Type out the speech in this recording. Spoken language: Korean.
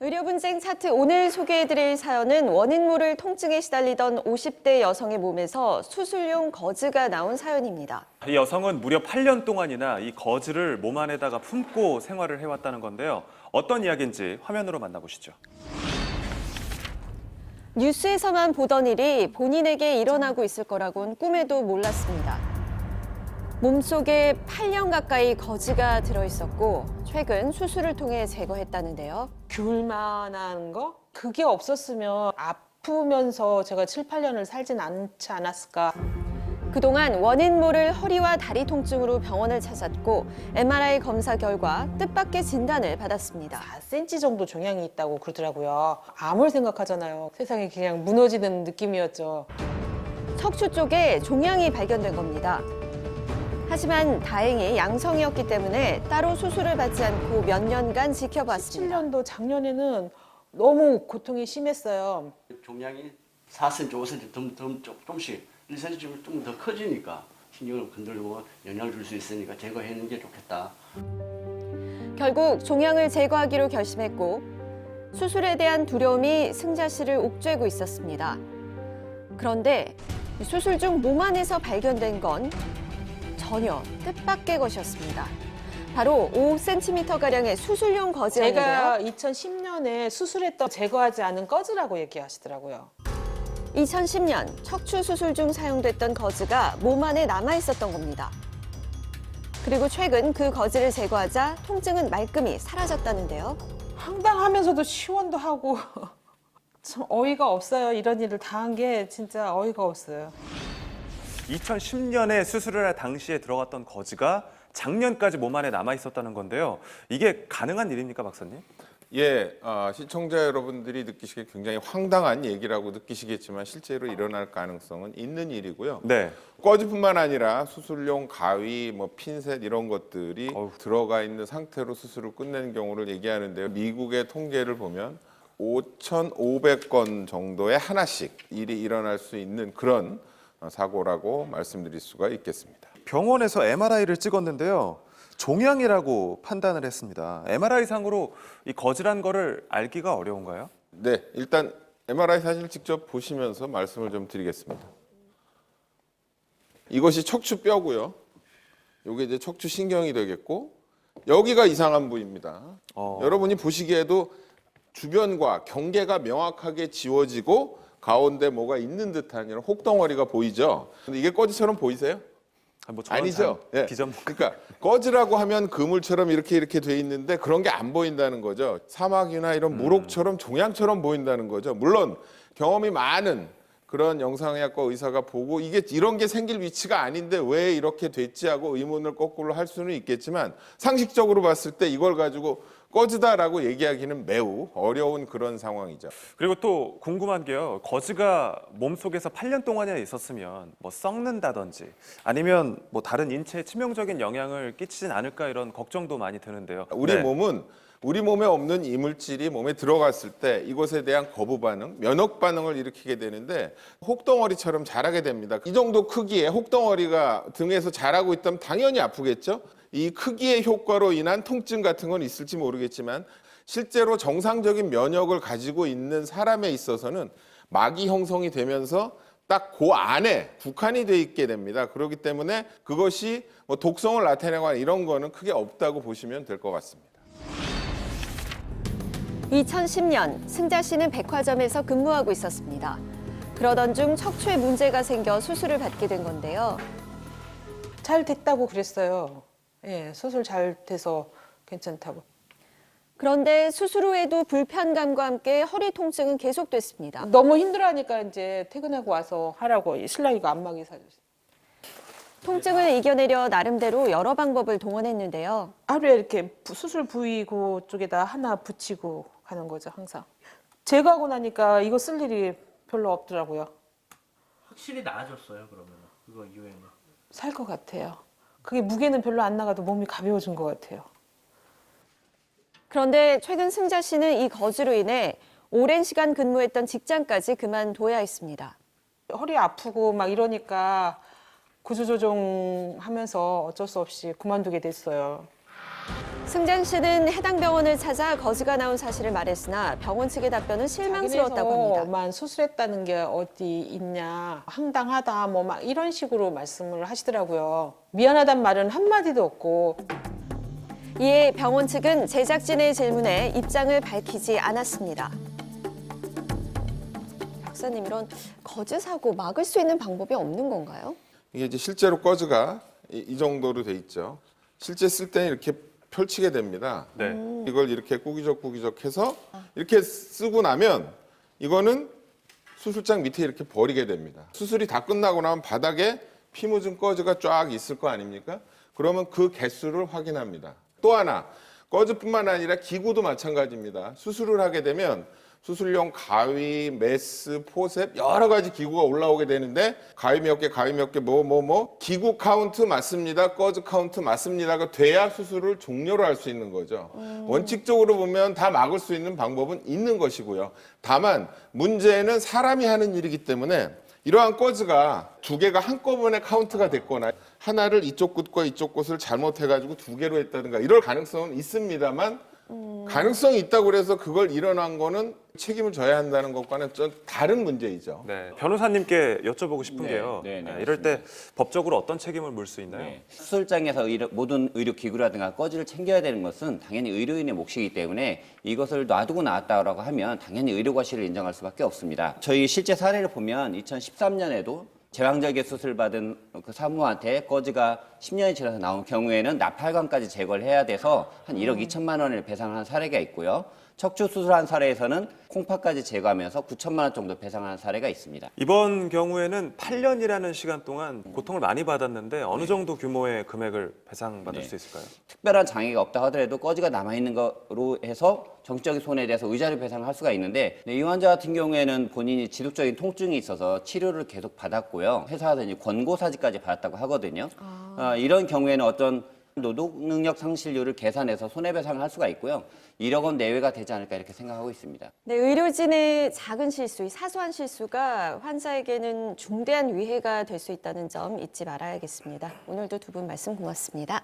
의료 분쟁 차트 오늘 소개해드릴 사연은 원인 모를 통증에 시달리던 50대 여성의 몸에서 수술용 거즈가 나온 사연입니다. 이 여성은 무려 8년 동안이나 이 거즈를 몸 안에다가 품고 생활을 해왔다는 건데요. 어떤 이야기인지 화면으로 만나보시죠. 뉴스에서만 보던 일이 본인에게 일어나고 있을 거라곤 꿈에도 몰랐습니다. 몸속에 8년 가까이 거즈가 들어있었고 최근 수술을 통해 제거했다는데요. 귤만한 거? 그게 없었으면 아프면서 제가 7, 8년을 살진 않지 않았을까. 그동안 원인 모를 허리와 다리 통증으로 병원을 찾았고 MRI 검사 결과 뜻밖의 진단을 받았습니다. 4cm 정도 종양이 있다고 그러더라고요. 암을 생각하잖아요. 세상이 그냥 무너지는 느낌이었죠. 척추 쪽에 종양이 발견된 겁니다. 하지만 다행히 양성이었기 때문에 따로 수술을 받지 않고 몇 년간 지켜봤습니다. 17년도 작년에는 너무 고통이 심했어요. 종양이 4cm, 5cm 조금씩 1cm 좀 더 커지니까 신경을 건들고 영향을 줄 수 있으니까 제거하는 게 좋겠다. 결국 종양을 제거하기로 결심했고 수술에 대한 두려움이 승자 씨를 옥죄고 있었습니다. 그런데 수술 중 몸 안에서 발견된 건 전혀 뜻밖의 것이었습니다. 바로 5cm가량의 수술용 거즈였는데요. 제가 2010년에 수술했던 제거하지 않은 거즈라고 얘기하시더라고요. 2010년 척추 수술 중 사용됐던 거즈가 몸 안에 남아 있었던 겁니다. 그리고 최근 그 거즈를 제거하자 통증은 말끔히 사라졌다는데요. 황당하면서도 시원도 하고 참 어이가 없어요. 이런 일을 당한 게 진짜 어이가 없어요. 2010년에 수술을 할 당시에 들어갔던 거즈가 작년까지 몸 안에 남아 있었다는 건데요. 이게 가능한 일입니까, 박사님? 예, 시청자 여러분들이 느끼시기에 굉장히 황당한 얘기라고 느끼시겠지만 실제로 일어날 가능성은 있는 일이고요. 네. 거즈뿐만 아니라 수술용 가위, 핀셋 이런 것들이 들어가 있는 상태로 수술을 끝내는 경우를 얘기하는데요. 미국의 통계를 보면 5,500건 정도의 하나씩 일이 일어날 수 있는 그런 사고라고 말씀드릴 수가 있겠습니다. 병원에서 MRI를 찍었는데요. 종양이라고 판단을 했습니다. MRI 상으로 이 거즈란 거를 알기가 어려운가요? 네, 일단 MRI 사진을 직접 보시면서 말씀을 좀 드리겠습니다. 이것이 척추뼈고요. 이게 이제 척추신경이 되겠고 여기가 이상한 부위입니다. 여러분이 보시기에도 주변과 경계가 명확하게 지워지고 가운데 뭐가 있는 듯한 이런 혹덩어리가 보이죠. 근데 이게 거즈처럼 보이세요? 아니죠. 예. 그러니까 거즈라고 하면 그물처럼 이렇게 돼 있는데 그런 게 안 보인다는 거죠. 사막이나 이런 무록처럼 종양처럼 보인다는 거죠. 물론 경험이 많은 그런 영상의학과 의사가 보고 이게 이런 게 생길 위치가 아닌데 왜 이렇게 됐지 하고 의문을 거꾸로 할 수는 있겠지만 상식적으로 봤을 때 이걸 가지고 거즈다라고 얘기하기는 매우 어려운 그런 상황이죠. 그리고 또 궁금한 게요. 거즈가 몸속에서 8년 동안이나 있었으면 썩는다든지 아니면 다른 인체에 치명적인 영향을 끼치진 않을까 이런 걱정도 많이 드는데요. 우리 네. 몸은 우리 몸에 없는 이물질이 몸에 들어갔을 때 이것에 대한 거부 반응, 면역 반응을 일으키게 되는데 혹덩어리처럼 자라게 됩니다. 이 정도 크기의 혹덩어리가 등에서 자라고 있다면 당연히 아프겠죠? 이 크기의 효과로 인한 통증 같은 건 있을지 모르겠지만 실제로 정상적인 면역을 가지고 있는 사람에 있어서는 막이 형성이 되면서 딱 그 안에 국한이 돼 있게 됩니다. 그렇기 때문에 그것이 독성을 나타내거나 이런 거는 크게 없다고 보시면 될 것 같습니다. 2010년 승자 씨는 백화점에서 근무하고 있었습니다. 그러던 중 척추에 문제가 생겨 수술을 받게 된 건데요. 잘 됐다고 그랬어요. 예, 수술 잘 돼서 괜찮다고. 그런데 수술 후에도 불편감과 함께 허리 통증은 계속됐습니다. 너무 힘들어하니까 이제 퇴근하고 와서 하라고 신랑이가 안마기 사줬어요. 통증을 이겨내려 나름대로 여러 방법을 동원했는데요. 하루에 이렇게 수술 부위 그쪽에다 하나 붙이고 가는 거죠, 항상. 제거하고 나니까 이거 쓸 일이 별로 없더라고요. 확실히 나아졌어요, 그러면 그거 이후에는? 살 것 같아요. 그게 무게는 별로 안 나가도 몸이 가벼워진 것 같아요. 그런데 최근 승자 씨는 이 거즈로 인해 오랜 시간 근무했던 직장까지 그만둬야 했습니다. 허리 아프고 막 이러니까 구조조정 하면서 어쩔 수 없이 그만두게 됐어요. 승장 씨는 해당 병원을 찾아 거즈가 나온 사실을 말했으나 병원 측의 답변은 실망스러웠다고 합니다. 자기네서만 수술했다는 게 어디 있냐, 황당하다, 뭐 막 이런 식으로 말씀을 하시더라고요. 미안하단 말은 한마디도 없고. 이에 병원 측은 제작진의 질문에 입장을 밝히지 않았습니다. 박사님, 이런 거즈 사고 막을 수 있는 방법이 없는 건가요? 이게 이제 실제로 거즈가 이 정도로 돼 있죠. 실제 쓸 때는 이렇게 펼치게 됩니다. 네. 이걸 이렇게 꾸기적꾸기적 해서 이렇게 쓰고 나면 이거는 수술장 밑에 이렇게 버리게 됩니다. 수술이 다 끝나고 나면 바닥에 피 묻은 거즈가 쫙 있을 거 아닙니까? 그러면 그 개수를 확인합니다. 또 하나, 거즈뿐만 아니라 기구도 마찬가지입니다. 수술을 하게 되면 수술용 가위, 메스, 포셉 여러 가지 기구가 올라오게 되는데 가위 몇 개, 기구 카운트 맞습니다. 거즈 카운트 맞습니다가 돼야 수술을 종료를 할 수 있는 거죠. 원칙적으로 보면 다 막을 수 있는 방법은 있는 것이고요. 다만 문제는 사람이 하는 일이기 때문에 이러한 거즈가 두 개가 한꺼번에 카운트가 됐거나 하나를 이쪽 끝과 이쪽 끝을 잘못해가지고 두 개로 했다든가 이럴 가능성은 있습니다만 가능성이 있다고 그래서 그걸 일어난 거는 책임을 져야 한다는 것과는 좀 다른 문제이죠. 네, 변호사님께 여쭤보고 싶은 네, 게요. 네, 네, 이럴 때 법적으로 어떤 책임을 물 수 있나요? 네. 수술장에서 모든 의료기구라든가 거즈를 챙겨야 되는 것은 당연히 의료인의 몫이기 때문에 이것을 놔두고 나왔다고 하면 당연히 의료과실을 인정할 수밖에 없습니다. 저희 실제 사례를 보면 2013년에도 제왕절개 수술 받은 그 사모한테 거즈가 10년이 지나서 나온 경우에는 납혈관까지 제거를 해야 돼서 한 1억 2천만 원을 배상한 사례가 있고요. 척추 수술한 사례에서는 콩팥까지 제거하면서 9천만 원 정도 배상한 사례가 있습니다. 이번 경우에는 8년이라는 시간 동안 고통을 많이 받았는데 어느 정도 규모의 금액을 배상받을 네. 수 있을까요? 특별한 장애가 없다 하더라도 거즈가 남아있는 거로 해서 정신적인 손해에 대해서 의자를 배상할 수가 있는데 이 환자 같은 경우에는 본인이 지속적인 통증이 있어서 치료를 계속 받았고요. 회사에서 이제 권고사직까지 받았다고 하거든요. 이런 경우에는 어떤 노동 능력 상실률을 계산해서 손해배상을 할 수가 있고요. 1억 원 내외가 되지 않을까 이렇게 생각하고 있습니다. 네, 의료진의 작은 실수, 이 사소한 실수가 환자에게는 중대한 위해가 될 수 있다는 점 잊지 말아야겠습니다. 오늘도 두 분 말씀 고맙습니다.